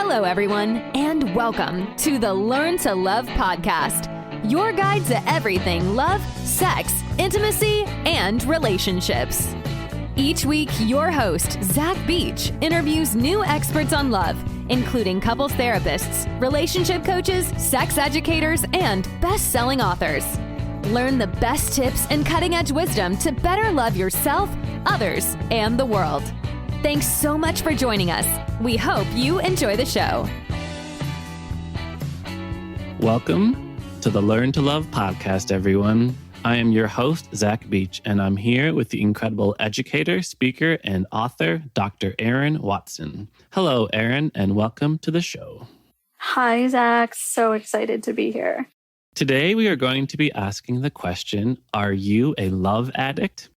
Hello, everyone, and welcome to the Learn to Love podcast, your guide to everything love, sex, intimacy, and relationships. Each week, your host, Zach Beach, interviews new experts on love, including couples therapists, relationship coaches, sex educators, and best-selling authors. Learn the best tips and cutting-edge wisdom to better love yourself, others, and the world. Thanks so much for joining us. We hope you enjoy the show. Welcome to the Learn to Love podcast, everyone. I am your host, Zach Beach, and I'm here with the incredible educator, speaker, and author, Dr. Erin Watson. Hello, Erin, and welcome to the show. Hi, Zach. So excited to be here. Today, we are going to be asking the question, are you a love addict?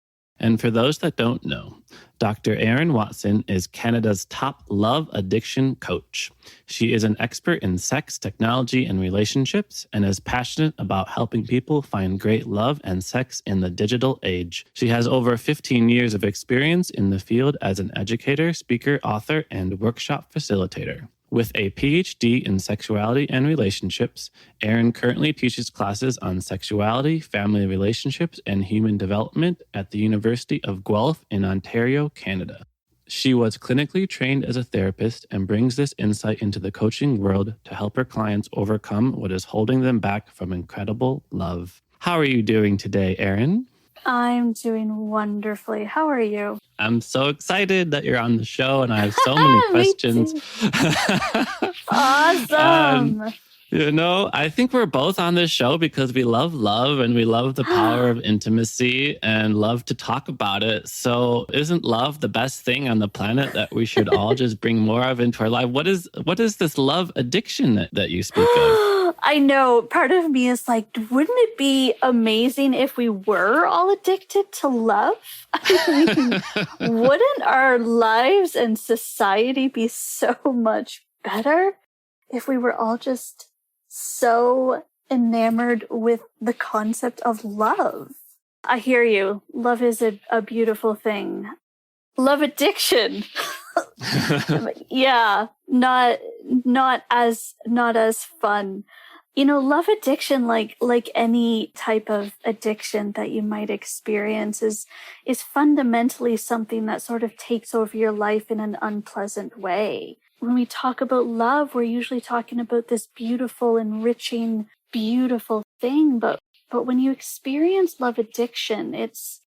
And for those that don't know, Dr. Erin Watson is Canada's top love addiction coach. She is an expert in sex, technology, and relationships, and is passionate about helping people find great love and sex in the digital age. She has over 15 years of experience in the field as an educator, speaker, author, and workshop facilitator. With a PhD in sexuality and relationships, Erin currently teaches classes on sexuality, family relationships, and human development at the University of Guelph in Ontario, Canada. She was clinically trained as a therapist and brings this insight into the coaching world to help her clients overcome what is holding them back from incredible love. How are you doing today, Erin? I'm doing wonderfully. How are you? I'm so excited that you're on the show and I have so many questions. Awesome. I think we're both on this show because we love love and we love the power of intimacy and love to talk about it. So isn't love the best thing on the planet that we should all just bring more of into our life? What is this love addiction that you speak of? I know. Part of me is like, wouldn't it be amazing if we were all addicted to love? I mean, wouldn't our lives and society be so much better if we were all just so enamored with the concept of love? I hear you. Love is a beautiful thing. Love addiction. Yeah, not as fun. You know, love addiction, like any type of addiction that you might experience, is fundamentally something that sort of takes over your life in an unpleasant way. When we talk about love, we're usually talking about this beautiful, enriching, beautiful thing. But when you experience love addiction, it's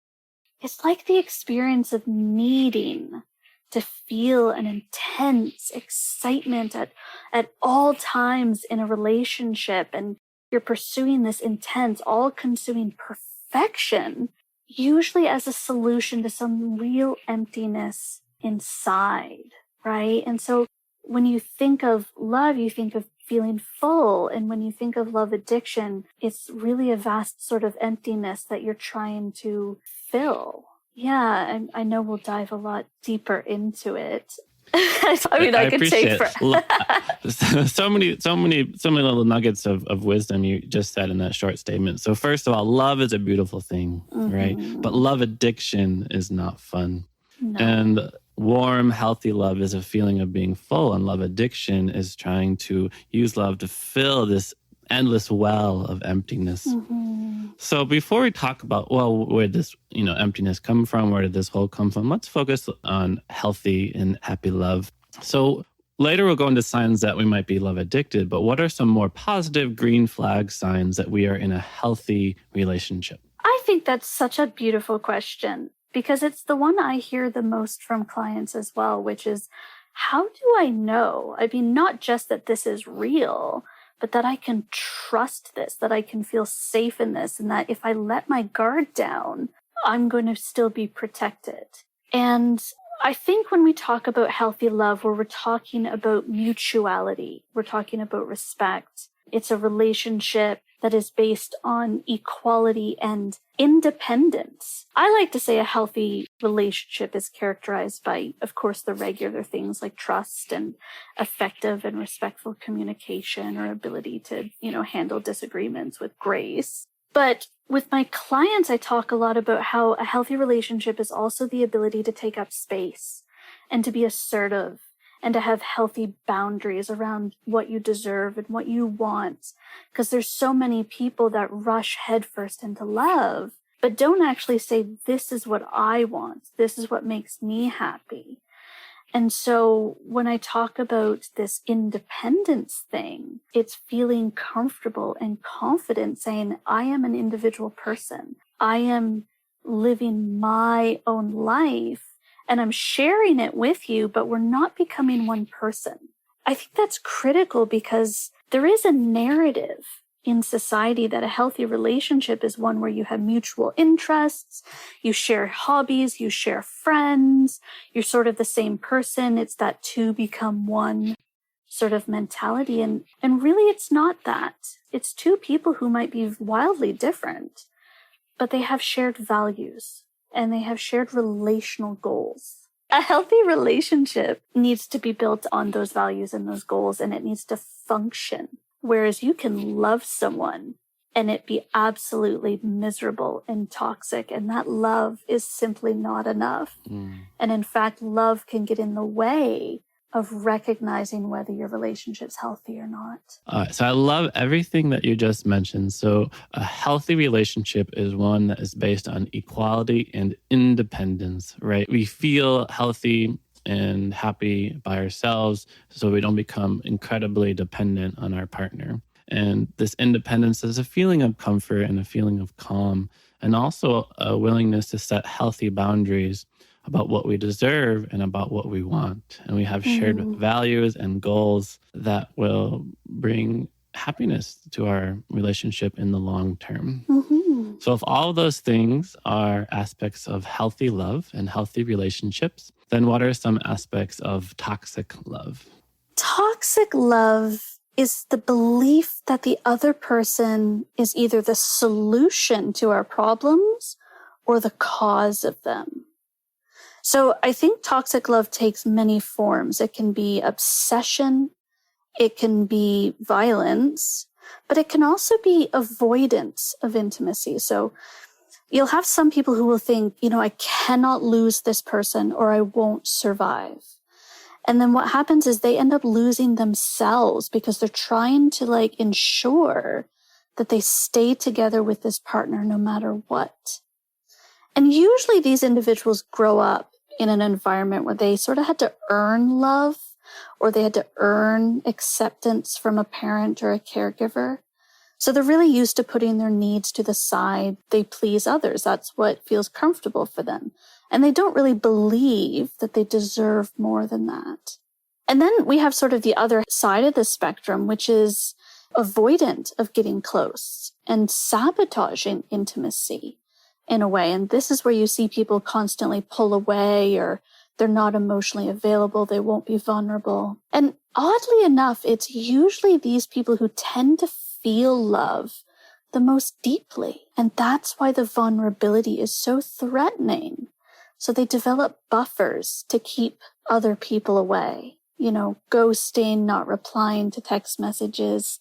like the experience of needing to feel an intense excitement at all times in a relationship, and you're pursuing this intense, all-consuming perfection, usually as a solution to some real emptiness inside, right? And so when you think of love, you think of feeling full, and when you think of love addiction, it's really a vast sort of emptiness that you're trying to fill. Yeah, I know we'll dive a lot deeper into it. I mean, I could take so many little nuggets of wisdom you just said in that short statement. So first of all, love is a beautiful thing, right? But love addiction is not fun. No. And warm, healthy love is a feeling of being full, and love addiction is trying to use love to fill this endless well of emptiness. So before we talk about, where this, emptiness come from, where did this hole come from, let's focus on healthy and happy love. So later we'll go into signs that we might be love addicted, but what are some more positive green flag signs that we are in a healthy relationship? I think that's such a beautiful question, because it's the one I hear the most from clients as well, which is, how do I know? I mean, not just that this is real, but that I can trust this, that I can feel safe in this, and that if I let my guard down, I'm going to still be protected. And I think when we talk about healthy love, we're talking about mutuality. We're talking about respect. It's a relationship that is based on equality and independence. I like to say a healthy relationship is characterized by, of course, the regular things like trust and effective and respectful communication, or ability to, handle disagreements with grace. But with my clients, I talk a lot about how a healthy relationship is also the ability to take up space and to be assertive and to have healthy boundaries around what you deserve and what you want. Because there's so many people that rush headfirst into love, but don't actually say, this is what I want. This is what makes me happy. And so when I talk about this independence thing, it's feeling comfortable and confident saying, I am an individual person. I am living my own life and I'm sharing it with you, but we're not becoming one person. I think that's critical because there is a narrative in society that a healthy relationship is one where you have mutual interests, you share hobbies, you share friends, you're sort of the same person. It's that two become one sort of mentality. And really it's not that. It's two people who might be wildly different, but they have shared values and they have shared relational goals. A healthy relationship needs to be built on those values and those goals, and it needs to function. Whereas you can love someone and it be absolutely miserable and toxic, and that love is simply not enough. And in fact, love can get in the way of recognizing whether your relationship's healthy or not. So I love everything that you just mentioned. So a healthy relationship is one that is based on equality and independence, right? We feel healthy and happy by ourselves so we don't become incredibly dependent on our partner. And this independence is a feeling of comfort and a feeling of calm, and also a willingness to set healthy boundaries about what we deserve and about what we want. And we have shared values and goals that will bring happiness to our relationship in the long term. So if all of those things are aspects of healthy love and healthy relationships, then what are some aspects of toxic love? Toxic love is the belief that the other person is either the solution to our problems or the cause of them. So I think toxic love takes many forms. It can be obsession, it can be violence, but it can also be avoidance of intimacy. So you'll have some people who will think, I cannot lose this person or I won't survive. And then what happens is they end up losing themselves because they're trying to ensure that they stay together with this partner no matter what. And usually these individuals grow up in an environment where they sort of had to earn love, or they had to earn acceptance from a parent or a caregiver. So they're really used to putting their needs to the side. They please others. That's what feels comfortable for them. And they don't really believe that they deserve more than that. And then we have sort of the other side of the spectrum, which is avoidant of getting close and sabotaging intimacy in a way. And this is where you see people constantly pull away, or they're not emotionally available. They won't be vulnerable. And oddly enough, it's usually these people who tend to feel love the most deeply. And that's why the vulnerability is so threatening. So they develop buffers to keep other people away, ghosting, not replying to text messages,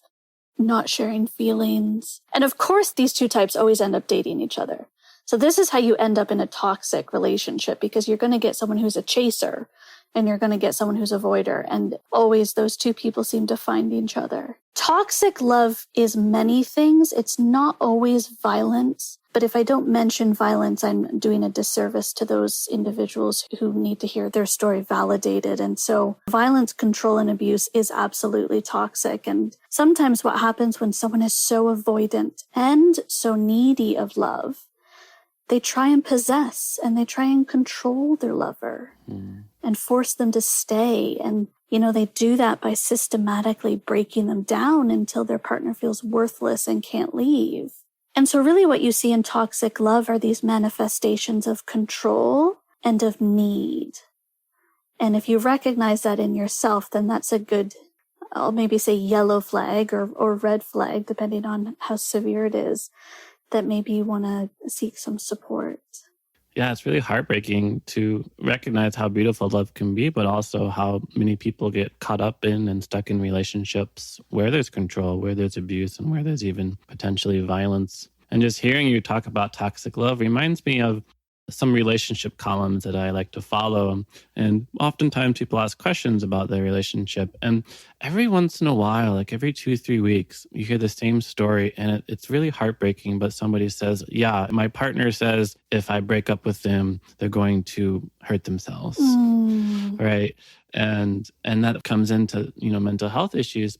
not sharing feelings. And of course, these two types always end up dating each other. So this is how you end up in a toxic relationship, because you're going to get someone who's a chaser and you're going to get someone who's a avoider. And always those two people seem to find each other. Toxic love is many things. It's not always violence. But if I don't mention violence, I'm doing a disservice to those individuals who need to hear their story validated. And so violence, control, and abuse is absolutely toxic. And sometimes what happens when someone is so avoidant and so needy of love, they try and possess and they try and control their lover and force them to stay. And, they do that by systematically breaking them down until their partner feels worthless and can't leave. And so really what you see in toxic love are these manifestations of control and of need. And if you recognize that in yourself, then that's a good, I'll maybe say yellow flag or red flag, depending on how severe it is, that maybe you want to seek some support. Yeah, it's really heartbreaking to recognize how beautiful love can be, but also how many people get caught up in and stuck in relationships where there's control, where there's abuse, and where there's even potentially violence. And just hearing you talk about toxic love reminds me of some relationship columns that I like to follow. And oftentimes people ask questions about their relationship. And every once in a while, like every 2-3 weeks, you hear the same story. And it's really heartbreaking. But somebody says, yeah, my partner says if I break up with them, they're going to hurt themselves. Right. And that comes into, mental health issues.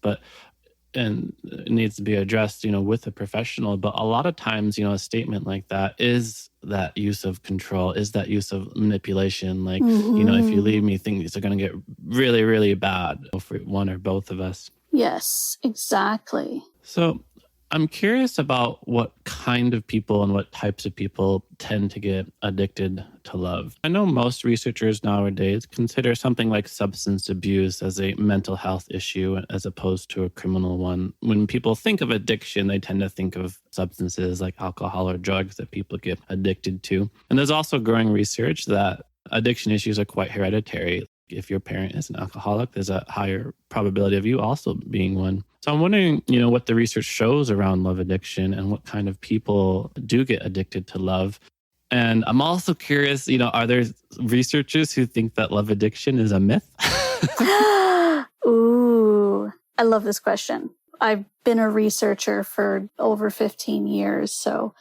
And it needs to be addressed, with a professional. But a lot of times, a statement like that is that use of control, is that use of manipulation. Like, if you leave me, things are going to get really, really bad for one or both of us. Yes, exactly. So I'm curious about what kind of people and what types of people tend to get addicted to love. I know most researchers nowadays consider something like substance abuse as a mental health issue as opposed to a criminal one. When people think of addiction, they tend to think of substances like alcohol or drugs that people get addicted to. And there's also growing research that addiction issues are quite hereditary. If your parent is an alcoholic, there's a higher probability of you also being one. So I'm wondering, what the research shows around love addiction and what kind of people do get addicted to love. And I'm also curious, are there researchers who think that love addiction is a myth? Ooh, I love this question. I've been a researcher for over 15 years, so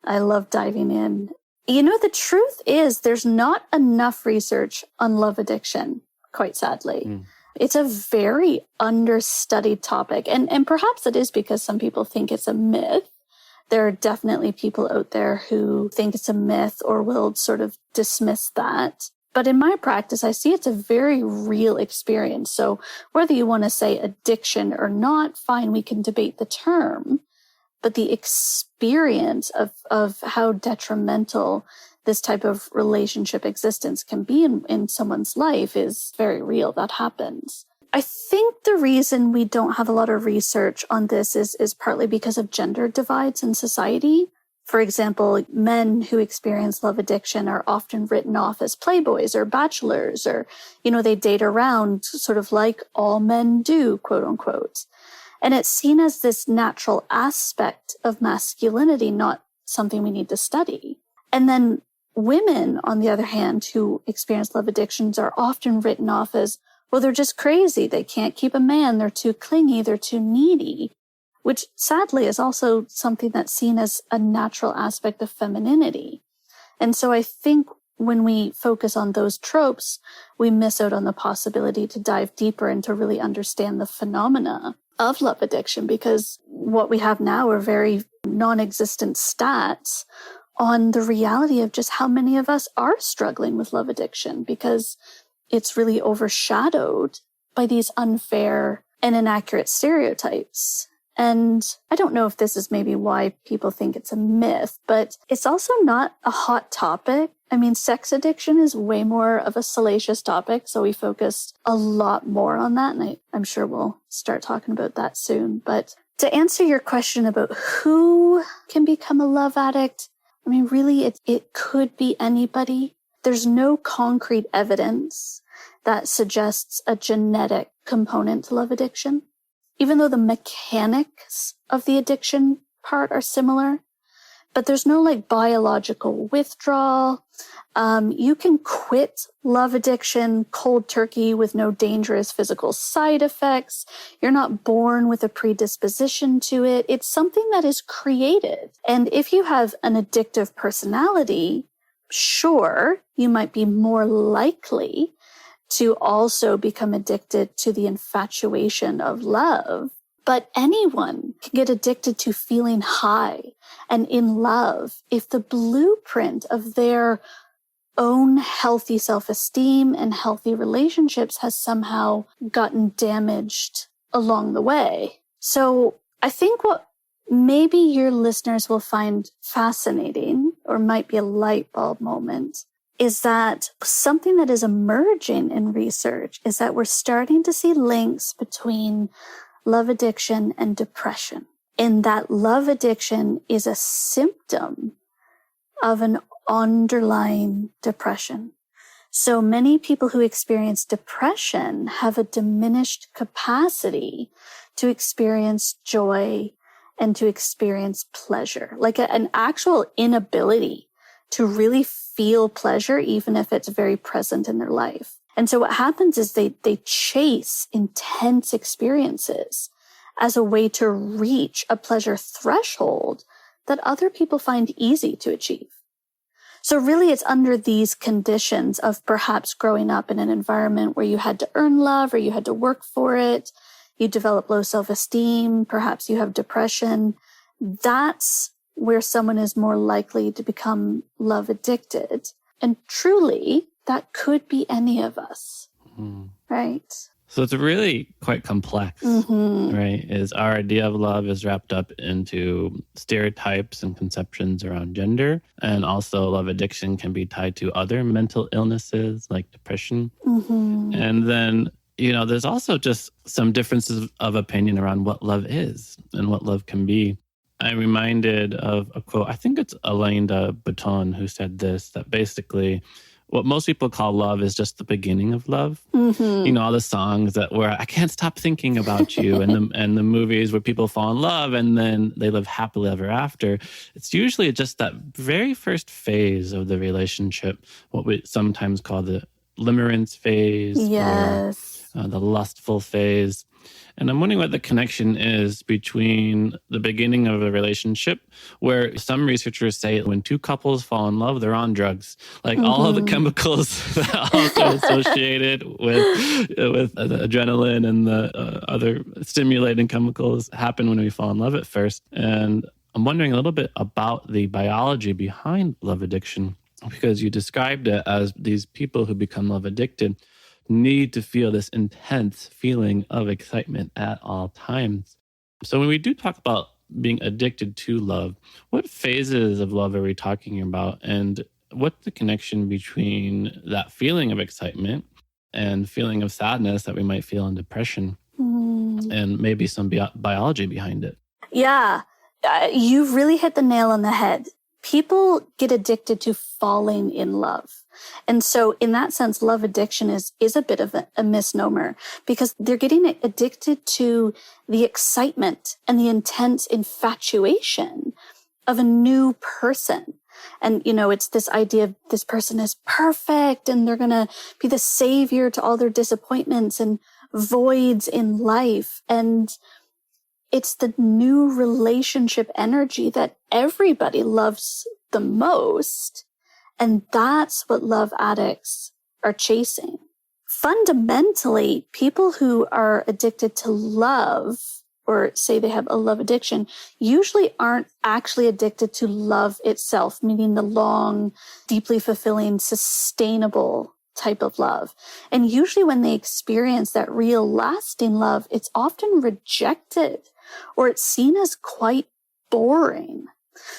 I love diving in. The truth is there's not enough research on love addiction, quite sadly. It's a very understudied topic. And perhaps it is because some people think it's a myth. There are definitely people out there who think it's a myth or will sort of dismiss that. But in my practice, I see it's a very real experience. So whether you want to say addiction or not, fine, we can debate the term. But the experience of how detrimental this type of relationship existence can be in someone's life is very real. That happens. I think the reason we don't have a lot of research on this is partly because of gender divides in society. For example, men who experience love addiction are often written off as playboys or bachelors, or, they date around sort of like all men do, quote unquote. And it's seen as this natural aspect of masculinity, not something we need to study. And then women, on the other hand, who experience love addictions are often written off as, well, they're just crazy. They can't keep a man. They're too clingy. They're too needy, which sadly is also something that's seen as a natural aspect of femininity. And so I think when we focus on those tropes, we miss out on the possibility to dive deeper and to really understand the phenomena of love addiction, because what we have now are very non-existent stats on the reality of just how many of us are struggling with love addiction, because it's really overshadowed by these unfair and inaccurate stereotypes. And I don't know if this is maybe why people think it's a myth, but it's also not a hot topic. I mean, sex addiction is way more of a salacious topic, so we focused a lot more on that, and I'm sure we'll start talking about that soon. But to answer your question about who can become a love addict, I mean, really, it could be anybody. There's no concrete evidence that suggests a genetic component to love addiction. Even though the mechanics of the addiction part are similar, but there's no biological withdrawal. You can quit love addiction cold turkey with no dangerous physical side effects. You're not born with a predisposition to it. It's something that is created. And if you have an addictive personality, sure, you might be more likely to also become addicted to the infatuation of love. But anyone can get addicted to feeling high and in love if the blueprint of their own healthy self-esteem and healthy relationships has somehow gotten damaged along the way. So I think what maybe your listeners will find fascinating, or might be a light bulb moment, is that something that is emerging in research is that we're starting to see links between love addiction and depression, and that love addiction is a symptom of an underlying depression. So many people who experience depression have a diminished capacity to experience joy and to experience pleasure, like an actual inability to really feel pleasure, even if it's very present in their life. And so what happens is they chase intense experiences as a way to reach a pleasure threshold that other people find easy to achieve. So really it's under these conditions of perhaps growing up in an environment where you had to earn love or you had to work for it, you develop low self-esteem, perhaps you have depression. That's where someone is more likely to become love addicted. And truly, that could be any of us, right? So it's really quite complex, right? Is our idea of love is wrapped up into stereotypes and conceptions around gender. And also love addiction can be tied to other mental illnesses like depression. And then, there's also just some differences of opinion around what love is and what love can be. I'm reminded of a quote, I think it's Alain de Botton who said this, that basically what most people call love is just the beginning of love. All the songs where I can't stop thinking about you and the movies where people fall in love and then they live happily ever after. It's usually just that very first phase of the relationship, what we sometimes call the limerence phase. Yes. Or the lustful phase. And I'm wondering what the connection is between the beginning of a relationship, where some researchers say when two couples fall in love, they're on drugs. Like all of the chemicals that are also associated with adrenaline and the other stimulating chemicals happen when we fall in love at first. And I'm wondering a little bit about the biology behind love addiction, because you described it as these people who become love addicted need to feel this intense feeling of excitement at all times. So when we do talk about being addicted to love, what phases of love are we talking about? And what's the connection between that feeling of excitement and feeling of sadness that we might feel in depression and maybe some biology behind it? Yeah, you've really hit the nail on the head. People get addicted to falling in love. And so in that sense, love addiction is a bit of a misnomer, because they're getting addicted to the excitement and the intense infatuation of a new person. And, it's this idea of this person is perfect and they're going to be the savior to all their disappointments and voids in life. And it's the new relationship energy that everybody loves the most. And that's what love addicts are chasing. Fundamentally, people who are addicted to love, or say they have a love addiction, usually aren't actually addicted to love itself, meaning the long, deeply fulfilling, sustainable type of love. And usually when they experience that real lasting love, it's often rejected or it's seen as quite boring.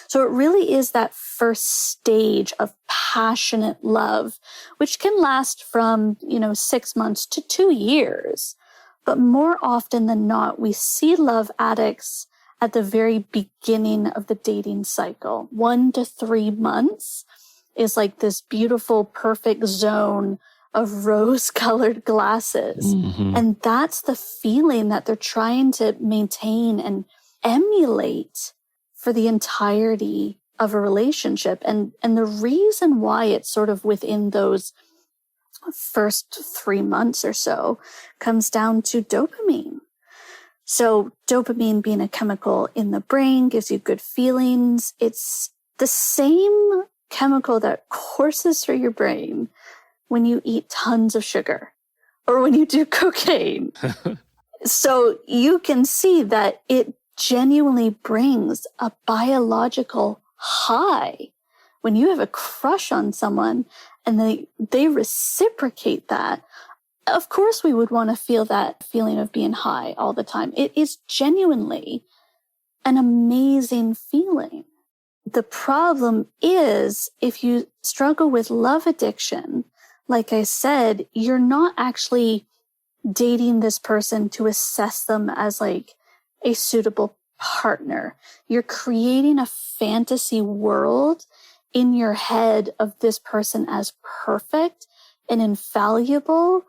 So it really is that first stage of passionate love, which can last from, 6 months to 2 years. But more often than not, we see love addicts at the very beginning of the dating cycle. 1 to 3 months is like this beautiful, perfect zone of rose-colored glasses. And that's the feeling that they're trying to maintain and emulate for the entirety of a relationship. And the reason why it's sort of within those first 3 months or so comes down to dopamine. So dopamine being a chemical in the brain gives you good feelings. It's the same chemical that courses through your brain when you eat tons of sugar or when you do cocaine. So you can see that it genuinely brings a biological high when you have a crush on someone and they reciprocate that. Of course, we would want to feel that feeling of being high all the time. It is genuinely an amazing feeling. The problem is if you struggle with love addiction, like I said, you're not actually dating this person to assess them as like a suitable partner. You're creating a fantasy world in your head of this person as perfect and infallible,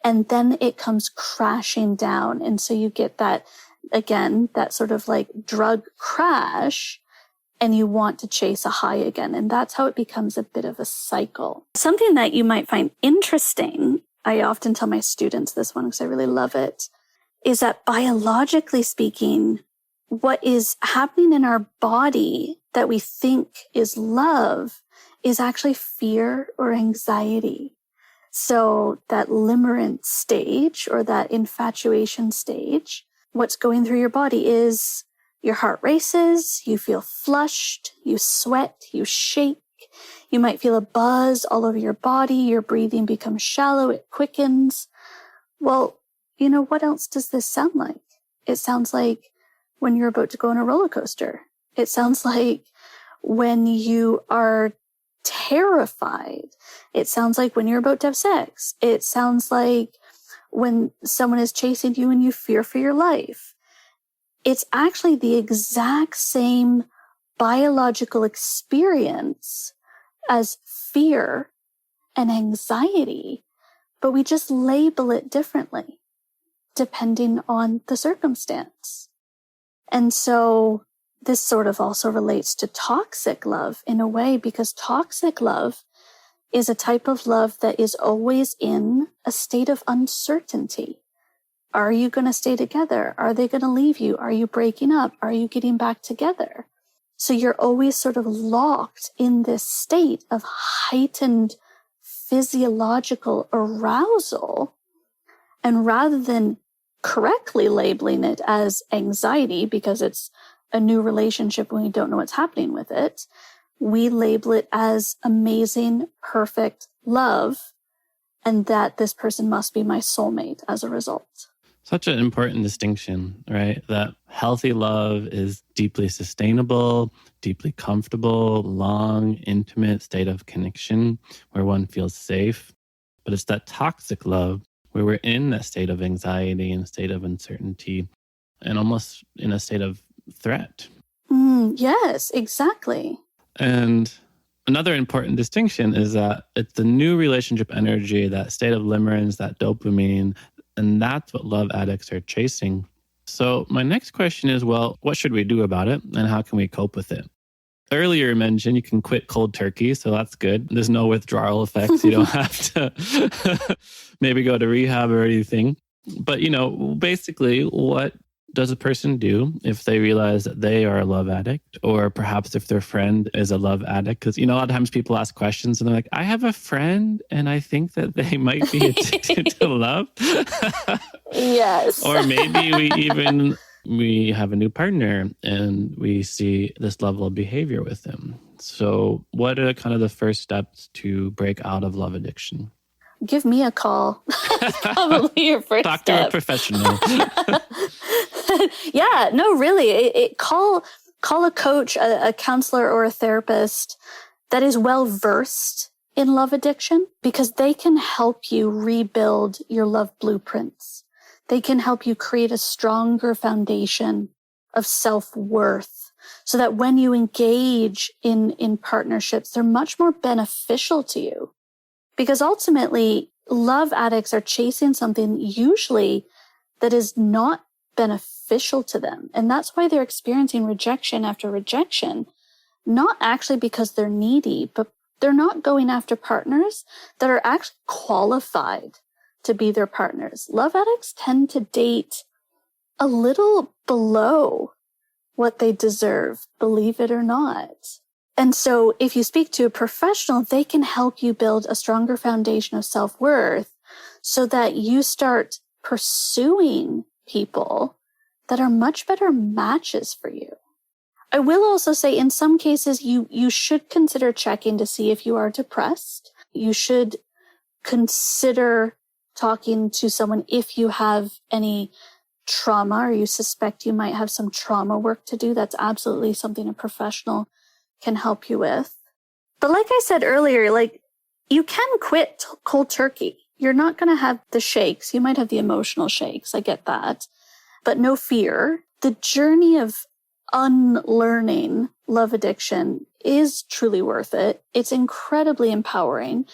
and then it comes crashing down. And so you get that, again, that sort of like drug crash, and you want to chase a high again. And that's how it becomes a bit of a cycle. Something that you might find interesting, I often tell my students this one because I really love it, is that biologically speaking, what is happening in our body that we think is love is actually fear or anxiety. So that limerence stage or that infatuation stage, what's going through your body is your heart races, you feel flushed, you sweat, you shake, you might feel a buzz all over your body, your breathing becomes shallow, it quickens. Well, you know, what else does this sound like? It sounds like when you're about to go on a roller coaster. It sounds like when you are terrified. It sounds like when you're about to have sex. It sounds like when someone is chasing you and you fear for your life. It's actually the exact same biological experience as fear and anxiety, but we just label it differently depending on the circumstance. And so this sort of also relates to toxic love in a way, because toxic love is a type of love that is always in a state of uncertainty. Are you going to stay together? Are they going to leave you? Are you breaking up? Are you getting back together? So you're always sort of locked in this state of heightened physiological arousal. And rather than correctly labeling it as anxiety because it's a new relationship when we don't know what's happening with it, we label it as amazing, perfect love, and that this person must be my soulmate as a result. Such an important distinction, right? That healthy love is deeply sustainable, deeply comfortable, long, intimate state of connection where one feels safe. But it's that toxic love where we're in that state of anxiety and state of uncertainty and almost in a state of threat. Yes, exactly. And another important distinction is that it's the new relationship energy, that state of limerence, that dopamine, and that's what love addicts are chasing. So my next question is, well, what should we do about it and how can we cope with it? Earlier you mentioned you can quit cold turkey, so that's good. There's no withdrawal effects. You don't have to maybe go to rehab or anything. But, you know, basically, what does a person do if they realize that they are a love addict, or perhaps if their friend is a love addict? Because, you know, a lot of times people ask questions and they're like, I have a friend and I think that they might be addicted to love. Yes. Or maybe we have a new partner and we see this level of behavior with them. So what are kind of the first steps to break out of love addiction? Give me a call. Probably your first Talk step. to a professional. Yeah, no, really. Call a coach, a counselor, or a therapist that is well versed in love addiction, because they can help you rebuild your love blueprints. They can help you create a stronger foundation of self-worth so that when you engage in partnerships, they're much more beneficial to you. Because ultimately, love addicts are chasing something usually that is not beneficial to them. And that's why they're experiencing rejection after rejection, not actually because they're needy, but they're not going after partners that are actually qualified to be their partners. Love addicts tend to date a little below what they deserve, believe it or not. And so if you speak to a professional, they can help you build a stronger foundation of self-worth so that you start pursuing people that are much better matches for you. I will also say in some cases, you should consider checking to see if you are depressed. You should consider talking to someone if you have any trauma or you suspect you might have some trauma work to do. That's absolutely something a professional can help you with. But like I said earlier, like you can quit cold turkey. You're not going to have the shakes. You might have the emotional shakes. I get that. But no fear. The journey of unlearning love addiction is truly worth it. It's incredibly empowering.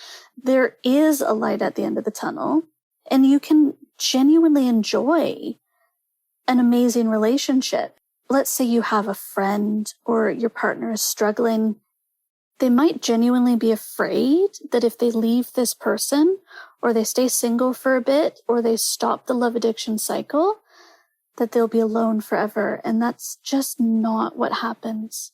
There is a light at the end of the tunnel, and you can genuinely enjoy an amazing relationship. let's say you have a friend or your partner is struggling, they might genuinely be afraid that if they leave this person or they stay single for a bit or they stop the love addiction cycle, that they'll be alone forever. And that's just not what happens.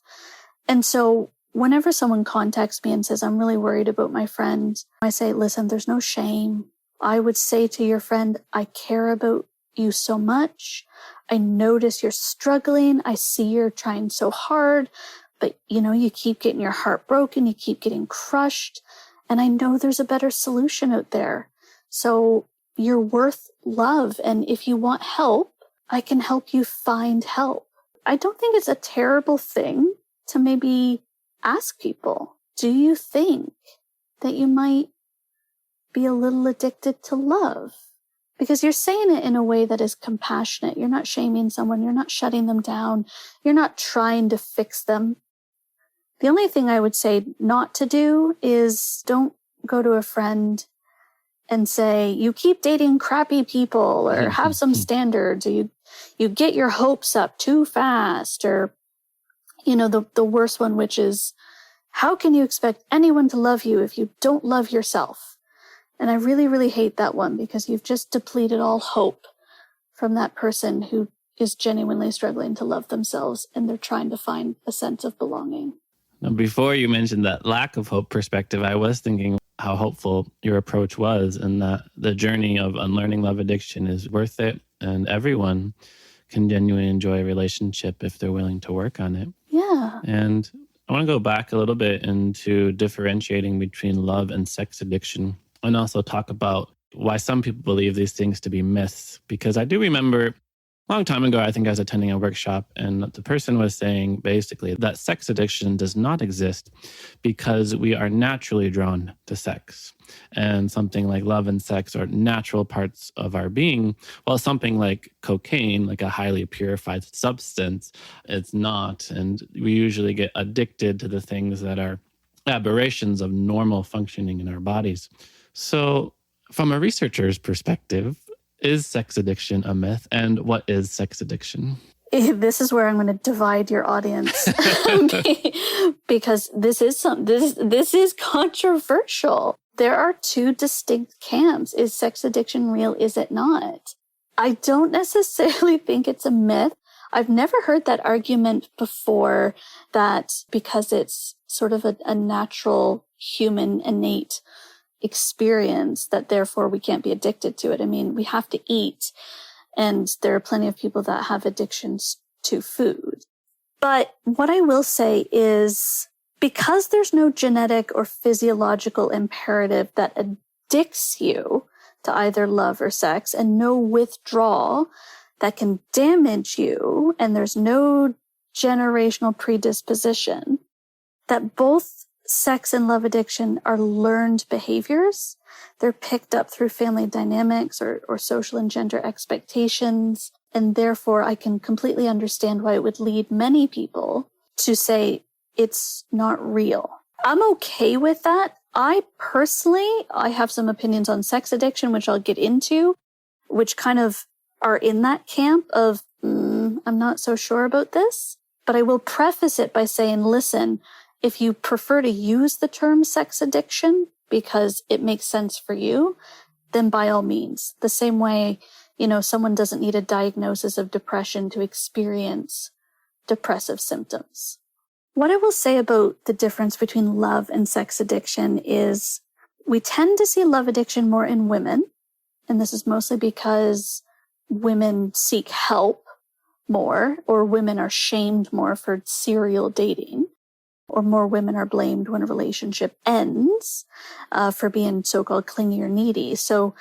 And so whenever someone contacts me and says, I'm really worried about my friend, I say, listen, there's no shame. I would say to your friend, I care about you so much. I notice you're struggling. I see you're trying so hard, but you keep getting your heart broken. You keep getting crushed. And I know there's a better solution out there. So you're worth love. And if you want help, I can help you find help. I don't think it's a terrible thing to maybe ask people, do you think that you might be a little addicted to love? Because you're saying it in a way that is compassionate. You're not shaming someone. You're not shutting them down. You're not trying to fix them. The only thing I would say not to do is don't go to a friend and say, you keep dating crappy people, or have some standards, or you get your hopes up too fast, or, the worst one, which is, how can you expect anyone to love you if you don't love yourself? And I really, really hate that one, because you've just depleted all hope from that person who is genuinely struggling to love themselves, and they're trying to find a sense of belonging. Now, before you mentioned that lack of hope perspective, I was thinking how hopeful your approach was, and that the journey of unlearning love addiction is worth it, and everyone can genuinely enjoy a relationship if they're willing to work on it. Yeah. And I want to go back a little bit into differentiating between love and sex addiction, and also talk about why some people believe these things to be myths. Because I do remember a long time ago, I think I was attending a workshop, and the person was saying basically that sex addiction does not exist because we are naturally drawn to sex. And something like love and sex are natural parts of our being, while something like cocaine, like a highly purified substance, it's not. And we usually get addicted to the things that are aberrations of normal functioning in our bodies. So from a researcher's perspective, is sex addiction a myth? And what is sex addiction? This is where I'm going to divide your audience because this is controversial. There are two distinct camps. Is sex addiction real? Is it not? I don't necessarily think it's a myth. I've never heard that argument before, that because it's sort of a natural human innate experience, that therefore we can't be addicted to it. I mean, we have to eat, and there are plenty of people that have addictions to food. But what I will say is, because there's no genetic or physiological imperative that addicts you to either love or sex, and no withdrawal that can damage you, and there's no generational predisposition, that both sex and love addiction are learned behaviors. They're picked up through family dynamics or social and gender expectations. And therefore, I can completely understand why it would lead many people to say it's not real. I'm okay with that. I have some opinions on sex addiction, which I'll get into, which kind of are in that camp of, I'm not so sure about this. But I will preface it by saying, listen, if you prefer to use the term sex addiction because it makes sense for you, then by all means. The same way, someone doesn't need a diagnosis of depression to experience depressive symptoms. What I will say about the difference between love and sex addiction is we tend to see love addiction more in women. And this is mostly because women seek help more, or women are shamed more for serial dating, or more women are blamed when a relationship ends for being so-called clingy or needy. So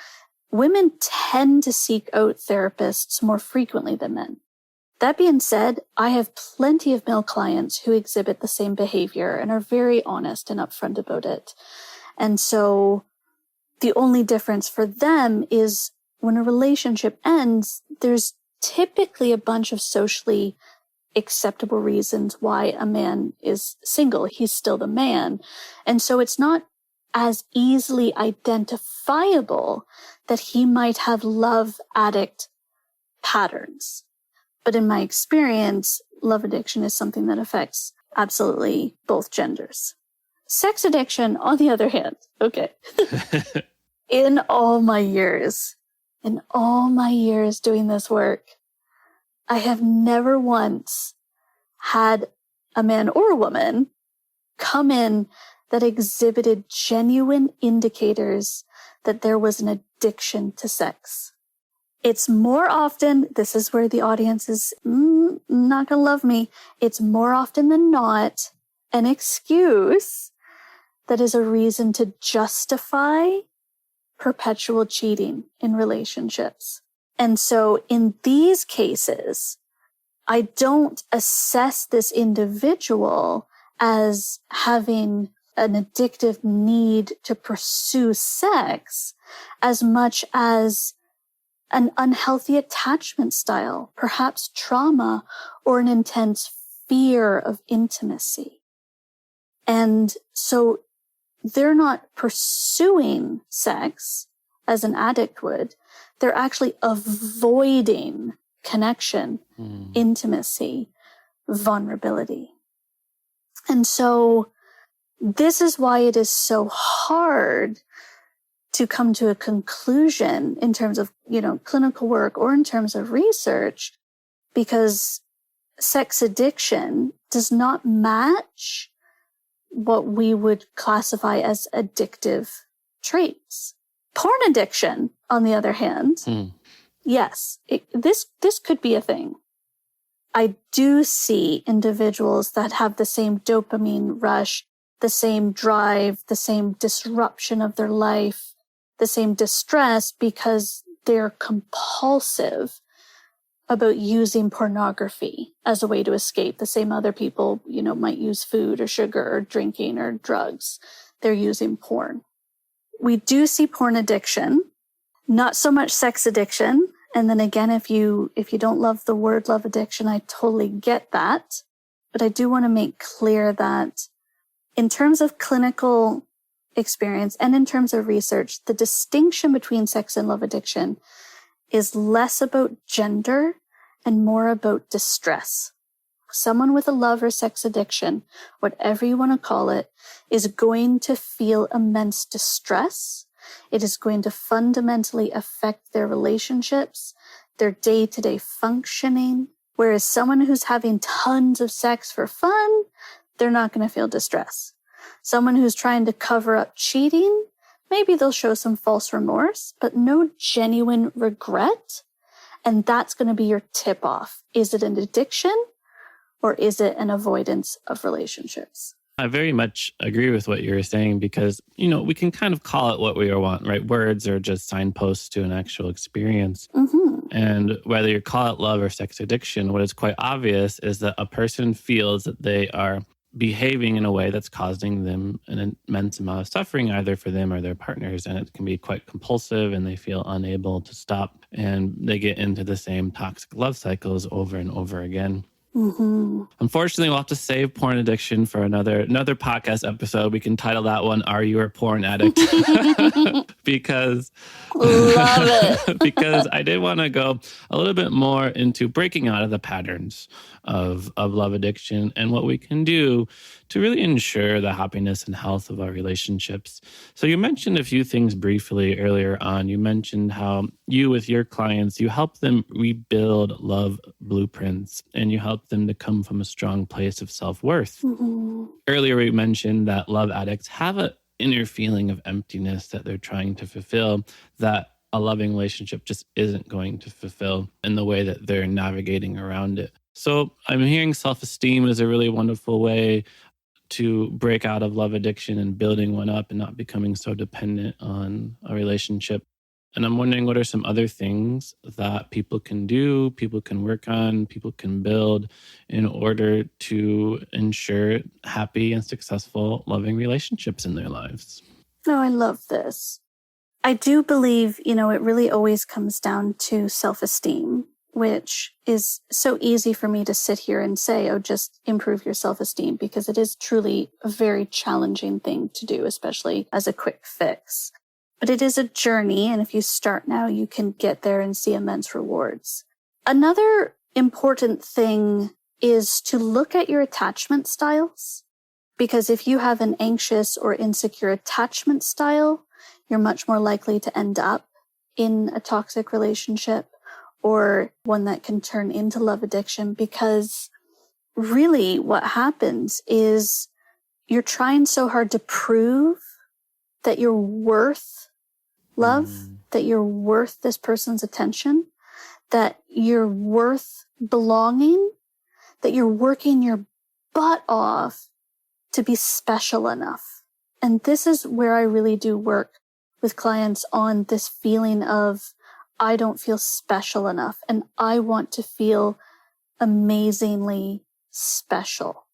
women tend to seek out therapists more frequently than men. That being said, I have plenty of male clients who exhibit the same behavior and are very honest and upfront about it. And so the only difference for them is when a relationship ends, there's typically a bunch of socially acceptable reasons why a man is single. He's still the man. And so it's not as easily identifiable that he might have love addict patterns. But in my experience, love addiction is something that affects absolutely both genders. Sex addiction, on the other hand, okay. In all my years doing this work, I have never once had a man or a woman come in that exhibited genuine indicators that there was an addiction to sex. It's more often, this is where the audience is not going to love me, it's more often than not an excuse that is a reason to justify perpetual cheating in relationships. And so in these cases, I don't assess this individual as having an addictive need to pursue sex as much as an unhealthy attachment style, perhaps trauma or an intense fear of intimacy. And so they're not pursuing sex as an addict would. They're actually avoiding connection, intimacy, vulnerability. And so this is why it is so hard to come to a conclusion in terms of, clinical work or in terms of research, because sex addiction does not match what we would classify as addictive traits. Porn addiction, on the other hand, yes, this could be a thing. I do see individuals that have the same dopamine rush, the same drive, the same disruption of their life, the same distress because they're compulsive about using pornography as a way to escape. The same other people, might use food or sugar or drinking or drugs. They're using porn. We do see porn addiction, not so much sex addiction. And then again, if you don't love the word love addiction, I totally get that. But I do want to make clear that in terms of clinical experience and in terms of research, the distinction between sex and love addiction is less about gender and more about distress. Someone with a love or sex addiction, whatever you want to call it, is going to feel immense distress. It is going to fundamentally affect their relationships, their day-to-day functioning. Whereas someone who's having tons of sex for fun, they're not going to feel distress. Someone who's trying to cover up cheating, maybe they'll show some false remorse, but no genuine regret. And that's going to be your tip-off. Is it an addiction or is it an avoidance of relationships? I very much agree with what you're saying because, we can kind of call it what we want, right? Words are just signposts to an actual experience. And whether you call it love or sex addiction, what is quite obvious is that a person feels that they are behaving in a way that's causing them an immense amount of suffering, either for them or their partners. And it can be quite compulsive and they feel unable to stop. And they get into the same toxic love cycles over and over again. Unfortunately, we'll have to save porn addiction for another podcast episode. We can title that one, Are You a Porn Addict? Because love it. Because I did want to go a little bit more into breaking out of the patterns of love addiction and what we can do to really ensure the happiness and health of our relationships. So you mentioned a few things briefly earlier on. You mentioned how you, with your clients, you help them rebuild love blueprints and you help them to come from a strong place of self-worth. Earlier, we mentioned that love addicts have an inner feeling of emptiness that they're trying to fulfill, that a loving relationship just isn't going to fulfill in the way that they're navigating around it. So I'm hearing self-esteem is a really wonderful way to break out of love addiction and building one up and not becoming so dependent on a relationship. And I'm wondering, what are some other things that people can do, people can work on, people can build in order to ensure happy and successful, loving relationships in their lives? No, I love this. I do believe, it really always comes down to self-esteem, which is so easy for me to sit here and say, just improve your self-esteem, because it is truly a very challenging thing to do, especially as a quick fix. But it is a journey, and if you start now, you can get there and see immense rewards. Another important thing is to look at your attachment styles. Because if you have an anxious or insecure attachment style, you're much more likely to end up in a toxic relationship or one that can turn into love addiction, because really what happens is you're trying so hard to prove that you're worth love, that you're worth this person's attention, that you're worth belonging, that you're working your butt off to be special enough. And this is where I really do work with clients on this feeling of, I don't feel special enough and I want to feel amazingly special.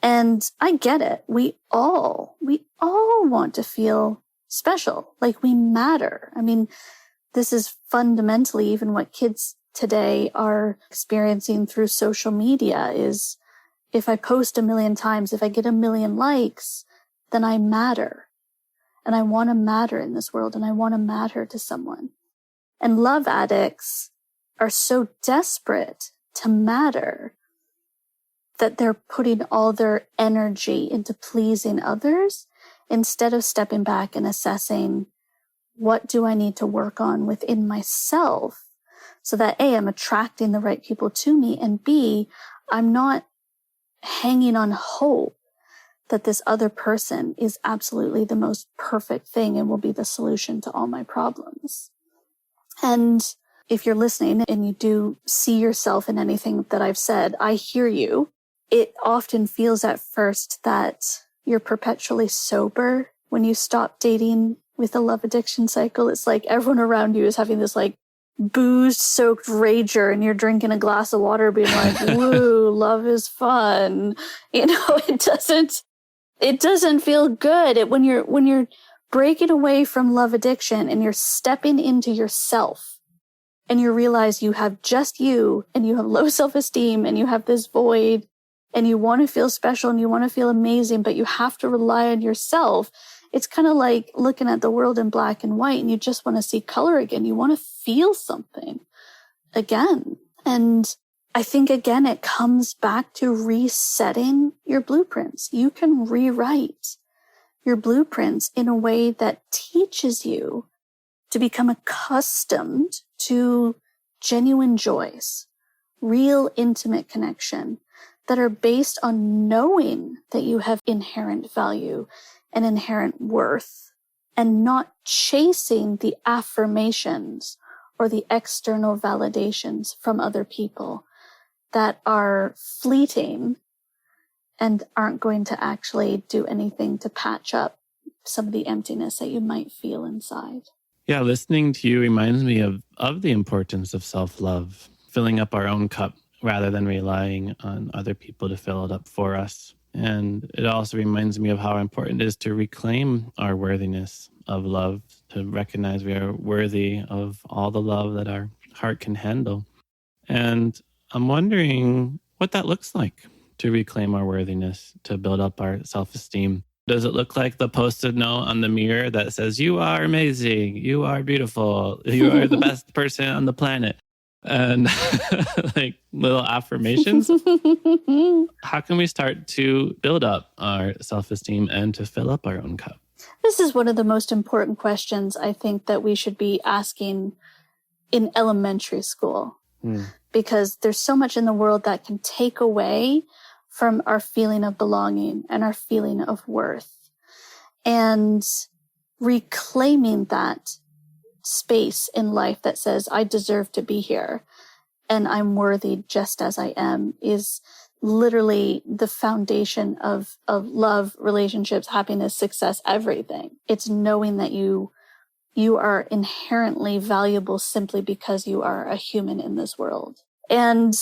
And I get it. We all want to feel special, like we matter. I mean, this is fundamentally even what kids today are experiencing through social media is, if I post 1 million times, if I get 1 million likes, then I matter. And I want to matter in this world, and I want to matter to someone. And love addicts are so desperate to matter that they're putting all their energy into pleasing others instead of stepping back and assessing, what do I need to work on within myself so that A, I'm attracting the right people to me, and B, I'm not hanging on hope that this other person is absolutely the most perfect thing and will be the solution to all my problems. And if you're listening and you do see yourself in anything that I've said, I hear you. It often feels at first that you're perpetually sober when you stop dating with a love addiction cycle. It's like everyone around you is having this like booze-soaked rager and you're drinking a glass of water being like, woo, love is fun. You know, it doesn't feel good. When you're breaking away from love addiction and you're stepping into yourself and you realize you have just you and you have low self-esteem and you have this void and you want to feel special and you want to feel amazing, but you have to rely on yourself. It's kind of like looking at the world in black and white and you just want to see color again. You want to feel something again. And I think, again, it comes back to resetting your blueprints. You can rewrite your blueprints in a way that teaches you to become accustomed to genuine joys, real intimate connection that are based on knowing that you have inherent value and inherent worth, and not chasing the affirmations or the external validations from other people that are fleeting and aren't going to actually do anything to patch up some of the emptiness that you might feel inside. Yeah, listening to you reminds me of the importance of self-love, filling up our own cup rather than relying on other people to fill it up for us. And it also reminds me of how important it is to reclaim our worthiness of love, to recognize we are worthy of all the love that our heart can handle. And I'm wondering what that looks like to reclaim our worthiness, to build up our self-esteem. Does it look like the post-it note on the mirror that says, you are amazing, you are beautiful, you are the best person on the planet? And like little affirmations. How can we start to build up our self-esteem and to fill up our own cup? This is one of the most important questions I think that we should be asking in elementary school, because there's so much in the world that can take away from our feeling of belonging and our feeling of worth. And reclaiming that space in life that says, I deserve to be here and I'm worthy just as I am, is literally the foundation of love, relationships, happiness, success, everything. It's knowing that you are inherently valuable simply because you are a human in this world. And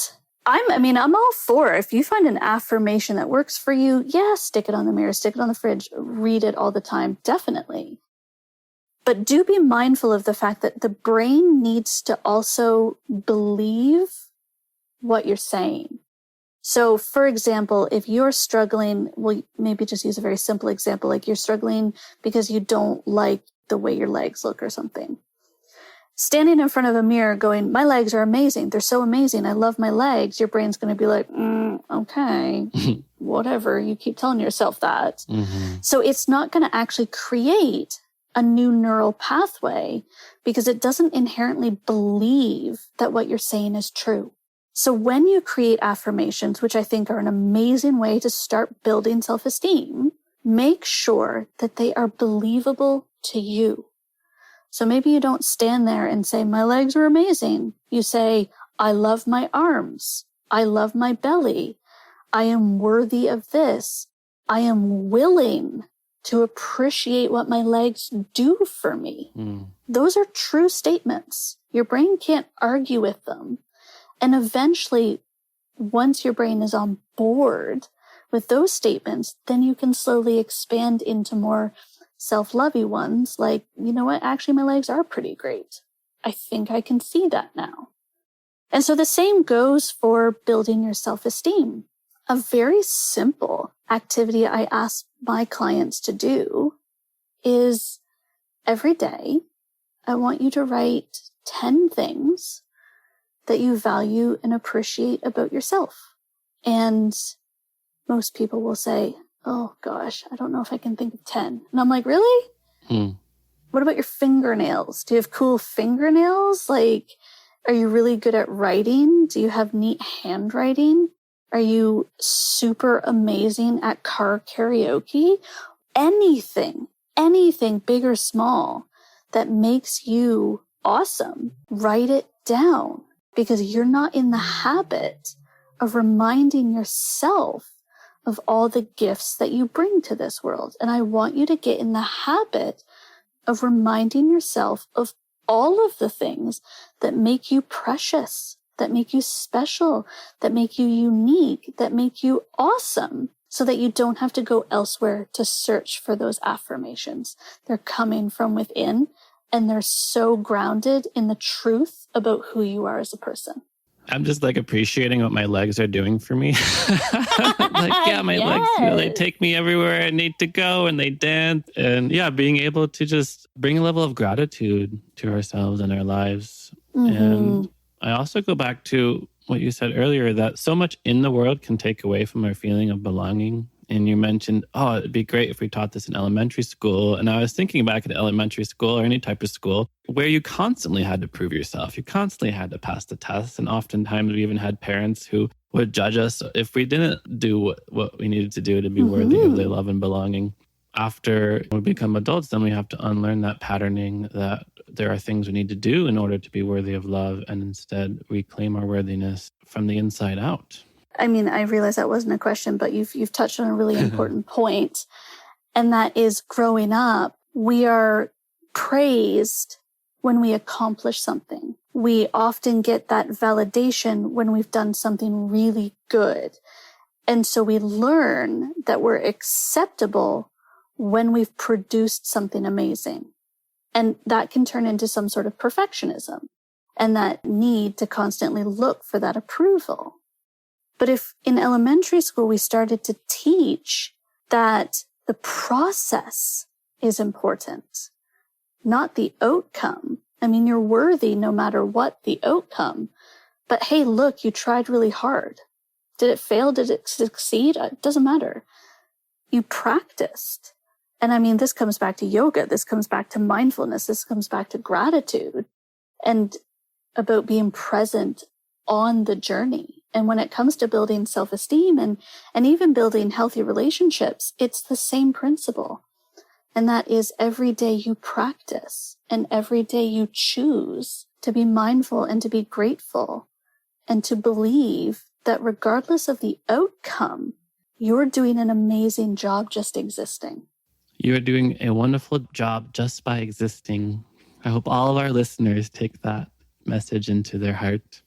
I'm all for it. If you find an affirmation that works for you, yeah, stick it on the mirror, stick it on the fridge, read it all the time, definitely. But do be mindful of the fact that the brain needs to also believe what you're saying. So, for example, if you're struggling, well, maybe just use a very simple example, like you're struggling because you don't like the way your legs look or something. standing in front of a mirror going, my legs are amazing. They're so amazing. I love my legs. Your brain's going to be like, okay, whatever. You keep telling yourself that. So it's not going to actually create a new neural pathway because it doesn't inherently believe that what you're saying is true. So when you create affirmations, which I think are an amazing way to start building self-esteem, make sure that they are believable to you. So maybe you don't stand there and say, my legs are amazing. You say, I love my arms. I love my belly. I am worthy of this. I am willing to appreciate what my legs do for me. Those are true statements. Your brain can't argue with them. And eventually, once your brain is on board with those statements, then you can slowly expand into more self-lovey ones, like, you know what, actually my legs are pretty great. I think I can see that now. And so the same goes for building your self-esteem. A very simple activity I ask my clients to do is every day, I want you to write 10 things that you value and appreciate about yourself. And most people will say, oh gosh, I don't know if I can think of 10. And I'm like, really? What about your fingernails? Do you have cool fingernails? Like, are you really good at writing? Do you have neat handwriting? Are you super amazing at car karaoke? Anything, big or small, that makes you awesome, write it down, because you're not in the habit of reminding yourself of all the gifts that you bring to this world. And I want you to get in the habit of reminding yourself of all of the things that make you precious, that make you special, that make you unique, that make you awesome, so that you don't have to go elsewhere to search for those affirmations. They're coming from within, and they're so grounded in the truth about who you are as a person. I'm just like appreciating what my legs are doing for me. Like, yeah, my legs, they take me everywhere I need to go and they dance. And yeah, being able to just bring a level of gratitude to ourselves and our lives. And I also go back to what you said earlier, that so much in the world can take away from our feeling of belonging. And you mentioned, oh, it'd be great if we taught this in elementary school. And I was thinking back at elementary school or any type of school where you constantly had to prove yourself. You constantly had to pass the tests. And oftentimes we even had parents who would judge us if we didn't do what we needed to do to be worthy of their love and belonging. After we become adults, then we have to unlearn that patterning, that there are things we need to do in order to be worthy of love, and instead reclaim our worthiness from the inside out. I mean, I realize that wasn't a question, but you've touched on a really important point. And that is, growing up, we are praised when we accomplish something. We often get that validation when we've done something really good. And so we learn that we're acceptable when we've produced something amazing. And that can turn into some sort of perfectionism and that need to constantly look for that approval. But if in elementary school we started to teach that the process is important, not the outcome. I mean, you're worthy no matter what the outcome. But hey, look, you tried really hard. Did it fail? Did it succeed? It doesn't matter. You practiced. And I mean, this comes back to yoga. This comes back to mindfulness. This comes back to gratitude and about being present on the journey. And when it comes to building self-esteem and even building healthy relationships, it's the same principle. And that is, every day you practice and every day you choose to be mindful and to be grateful and to believe that regardless of the outcome, you're doing an amazing job just existing. You are doing a wonderful job just by existing. I hope all of our listeners take that message into their heart.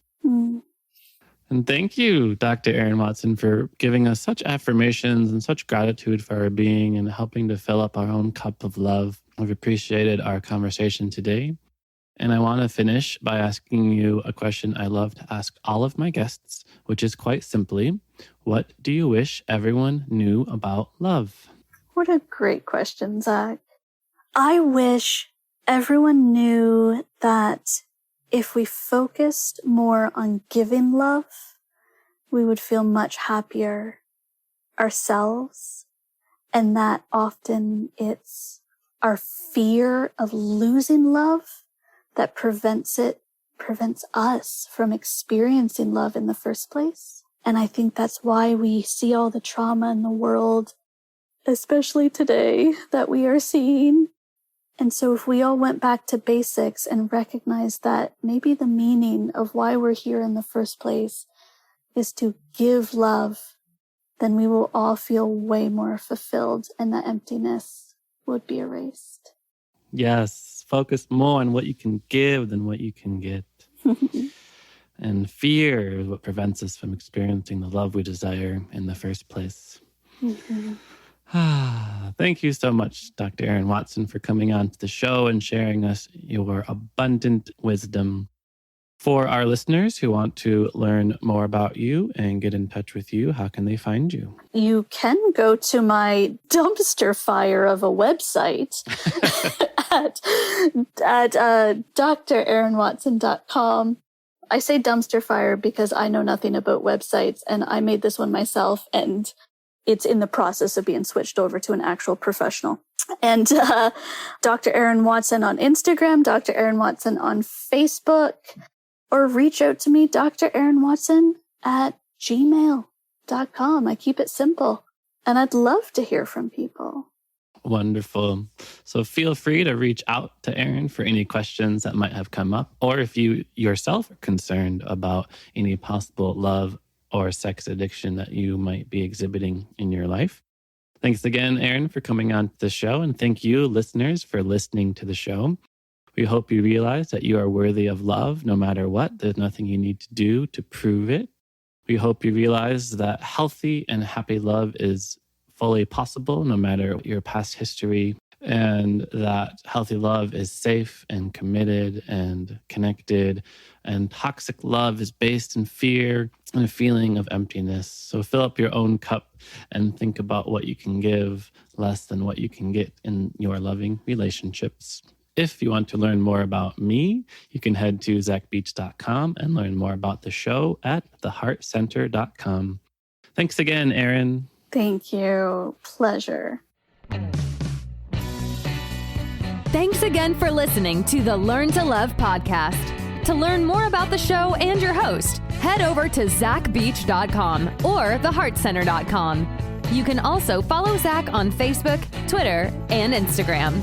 And thank you, Dr. Erin Watson, for giving us such affirmations and such gratitude for our being and helping to fill up our own cup of love. I've appreciated our conversation today. And I want to finish by asking you a question I love to ask all of my guests, which is quite simply, what do you wish everyone knew about love? What a great question, Zach. I wish everyone knew that if we focused more on giving love, we would feel much happier ourselves, and that often it's our fear of losing love that prevents us from experiencing love in the first place. And I think that's why we see all the trauma in the world, especially today, that we are seeing. And so if we all went back to basics and recognized that maybe the meaning of why we're here in the first place is to give love, then we will all feel way more fulfilled, and the emptiness would be erased. Yes, focus more on what you can give than what you can get. And fear is what prevents us from experiencing the love we desire in the first place. Mm-hmm. Thank you so much, Dr. Erin Watson, for coming on to the show and sharing us your abundant wisdom. For our listeners who want to learn more about you and get in touch with you, how can they find you? You can go to my dumpster fire of a website at drerinwatson.com. I say dumpster fire because I know nothing about websites, and I made this one myself, and it's in the process of being switched over to an actual professional. And Dr. Erin Watson on Instagram, Dr. Erin Watson on Facebook, or reach out to me, Dr. Erin Watson at gmail.com. I keep it simple, and I'd love to hear from people. Wonderful. So feel free to reach out to Erin for any questions that might have come up, or if you yourself are concerned about any possible love or sex addiction that you might be exhibiting in your life. Thanks again, Erin, for coming on to the show. And thank you, listeners, for listening to the show. We hope you realize that you are worthy of love no matter what. There's nothing you need to do to prove it. We hope you realize that healthy and happy love is fully possible no matter your past history, and that healthy love is safe and committed and connected, and toxic love is based in fear and a feeling of emptiness. So fill up your own cup and think about what you can give less than what you can get in your loving relationships. If you want to learn more about me, you can head to zachbeach.com and learn more about the show at theheartcenter.com. Thanks again, Erin. Thank you. Pleasure. Thanks again for listening to the Learn to Love podcast. To learn more about the show and your host, head over to zachbeach.com or theheartcenter.com. You can also follow Zach on Facebook, Twitter, and Instagram.